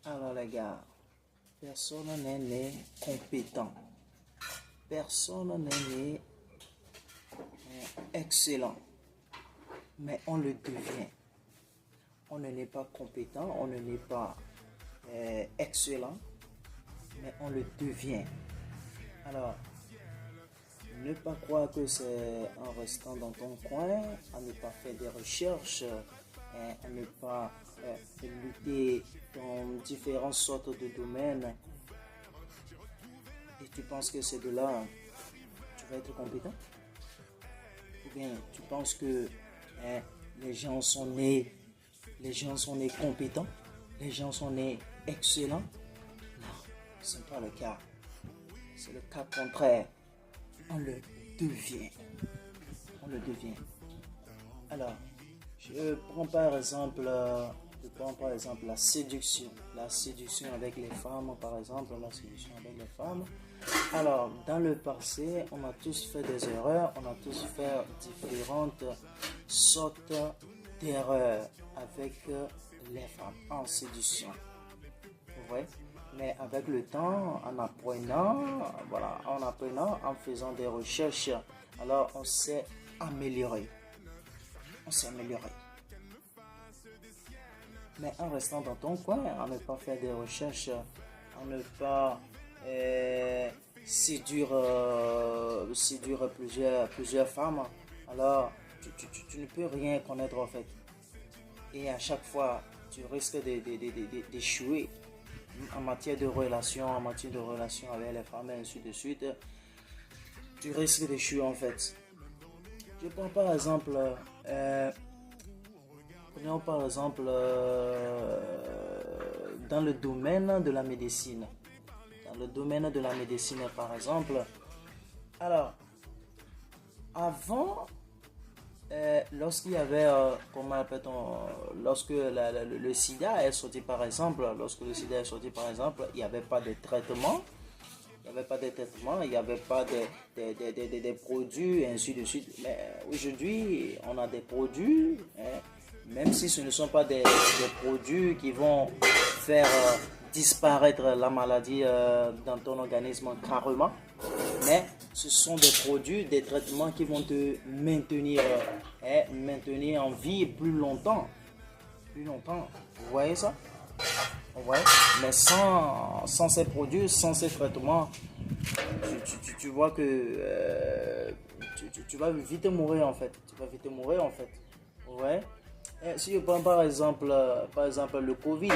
Alors les gars, personne n'est né compétent. Personne n'est né excellent. Mais on le devient. On ne n'est pas compétent, on ne n'est pas excellent, mais on le devient. Alors, ne pas croire que c'est en restant dans ton coin, à ne pas faire des recherches, à ne pas lutter dans différentes sortes de domaines. Et tu penses que c'est de là tu vas être compétent? Ou bien tu penses que les gens sont nés compétents, les gens sont nés excellents? Non, ce n'est pas le cas. C'est le cas contraire. On le devient. On le devient. Alors, je prends par exemple la séduction. La séduction avec les femmes, par exemple, la séduction avec les femmes. Alors, dans le passé, on a tous fait des erreurs, on a tous fait différentes sortes d'erreurs avec les femmes en séduction. Vous voyez? Mais avec le temps, en apprenant, en faisant des recherches, alors on s'est amélioré. Mais en restant dans ton coin, à ne pas faire des recherches, à ne pas séduire plusieurs femmes, alors tu ne peux rien connaître en fait. Et à chaque fois, tu risques d'échouer en matière de relations, avec les femmes et ainsi de suite. Tu risques d'échouer en fait. Je prends par exemple, dans le domaine de la médecine. Dans le domaine de la médecine, par exemple. Alors, avant, lorsqu'il y avait, lorsque le sida est sorti par exemple, il n'y avait pas de traitement. Il n'y avait pas des produits, et ainsi de suite. Mais aujourd'hui, on a des produits, même si ce ne sont pas des produits qui vont faire disparaître la maladie dans ton organisme carrément. Mais ce sont des produits, des traitements qui vont te maintenir en vie plus longtemps. Vous voyez ça? Ouais. Mais sans ces produits, sans ces traitements, tu vois que tu vas vite mourir en fait. Ouais. Et si je prends par exemple le Covid.